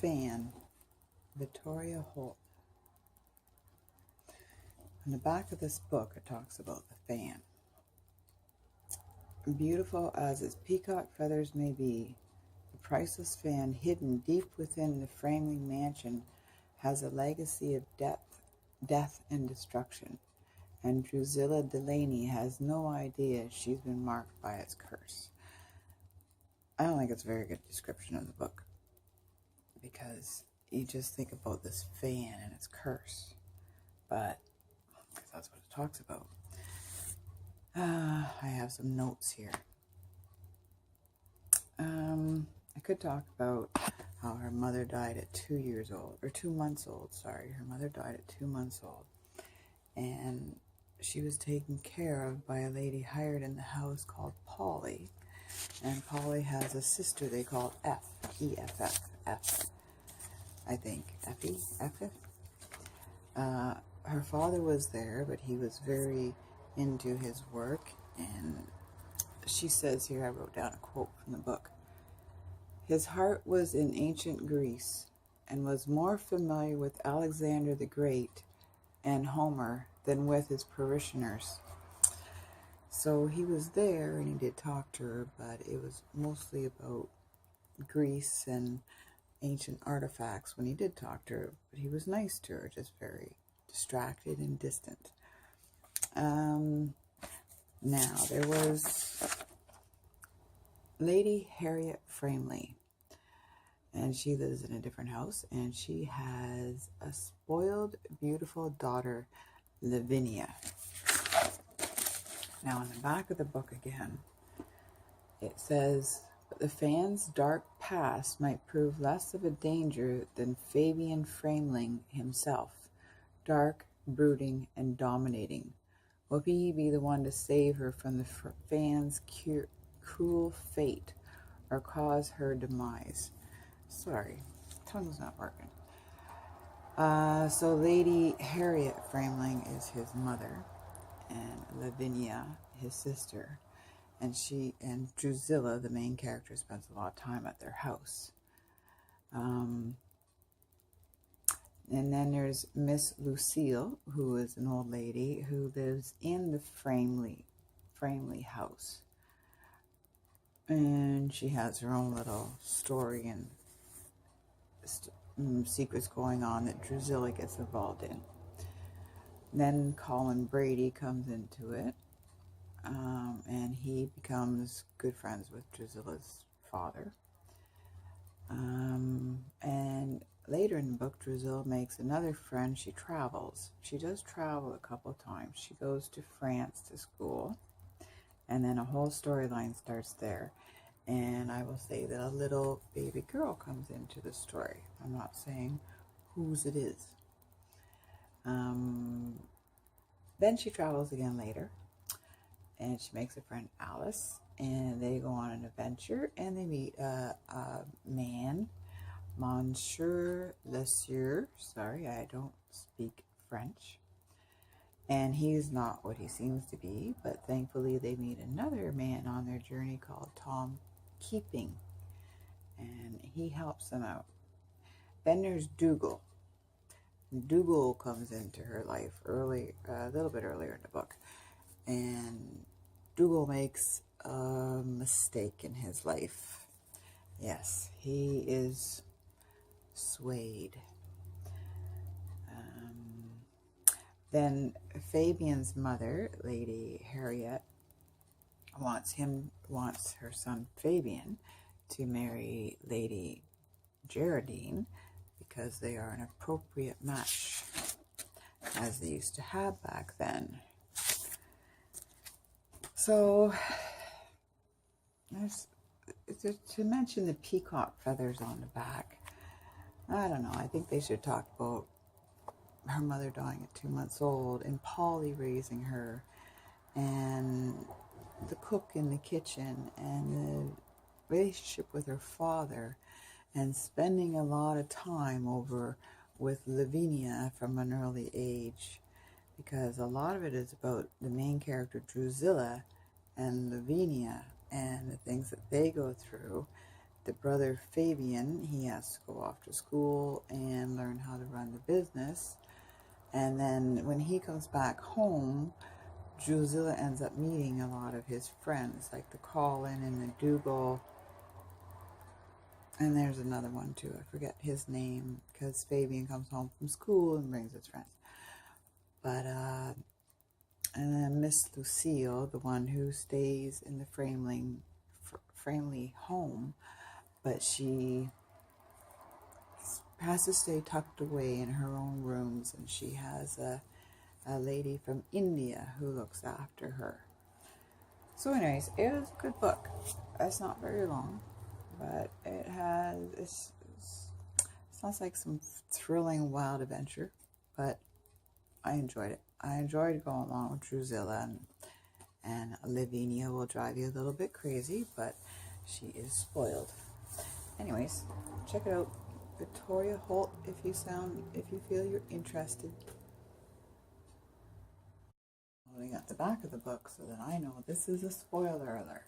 Fan, Victoria Holt. On the back of this book, it talks about the fan. Beautiful as its peacock feathers may be, the priceless fan hidden deep within the Framling mansion has a legacy of death and destruction, and Drusilla Delaney has no idea she's been marked by its curse. I don't think it's a very good description of the book, because you just think about this fan and its curse, but because that's what it talks about. I have some notes here. I could talk about how her mother died at 2 years old, or 2 months old, sorry. Her mother died at 2 months old, and she was taken care of by a lady hired in the house called Polly, and Polly has a sister they call F, E-F-F, F, I think, Effie, F. Her father was there, but he was very into his work, and she says here, I wrote down a quote from the book, his heart was in ancient Greece and was more familiar with Alexander the Great and Homer than with his parishioners. So he was there and he did talk to her, but it was mostly about Greece and ancient artifacts when he did talk to her, but he was nice to her, just very distracted and distant. Now, there was Lady Harriet Framley, and she lives in a different house, and she has a spoiled, beautiful daughter, Lavinia. Now, on the back of the book again, it says, but the fan's dark past might prove less of a danger than Fabian Framling himself, dark, brooding, and dominating. Will he be the one to save her from the fan's cruel fate, or cause her demise? Sorry, tongue's not working. So Lady Harriet Framling is his mother, and Lavinia his sister, and she and Drusilla, the main character, spends a lot of time at their house. And then there's Miss Lucille, who is an old lady who lives in the Framley house. And she has her own little story and secrets going on that Drusilla gets involved in. Then Colin Brady comes into it, and he becomes good friends with Drusilla's father. And later in the book, Drusilla makes another friend. She travels. She does travel a couple of times. She goes to France to school, and then a whole storyline starts there. And I will say that a little baby girl comes into the story. I'm not saying whose it is. Then she travels again later, and she makes a friend, Alice, and they go on an adventure, and they meet a man, Monsieur Lesieur. Sorry, I don't speak French. And he's not what he seems to be, but thankfully they meet another man on their journey called Tom Keeping, and he helps them out. Then there's Dougal. Dougal comes into her life a little bit earlier in the book, and Dougal makes a mistake in his life. Yes, he is swayed. Then Fabian's mother, Lady Harriet, wants her son Fabian to marry Lady Geraldine because they are an appropriate match, as they used to have back then. So, to mention the peacock feathers on the back, I don't know, I think they should talk about her mother dying at 2 months old, and Polly raising her, and the cook in the kitchen, and the relationship with her father, and spending a lot of time with Lavinia from an early age, because a lot of it is about the main character Drusilla and Lavinia and the things that they go through, the brother Fabian, he has to go off to school and learn how to run the business. And then when he comes back home, Drusilla ends up meeting a lot of his friends, like the Colin and the Dougal. And there's another one too. I forget his name because Fabian comes home from school and brings his friends. But and then Miss Lucille, the one who stays in the Framley home, but she has to stay tucked away in her own rooms, and she has a lady from India who looks after her. So anyways, it was a good book. It's not very long, but it sounds like some thrilling wild adventure, but I enjoyed it. I enjoyed going along with Drusilla, and Lavinia will drive you a little bit crazy, but she is spoiled. Anyways, check it out. Victoria Holt, if you feel you're interested. Holding at the back of the book so that I know this is a spoiler alert.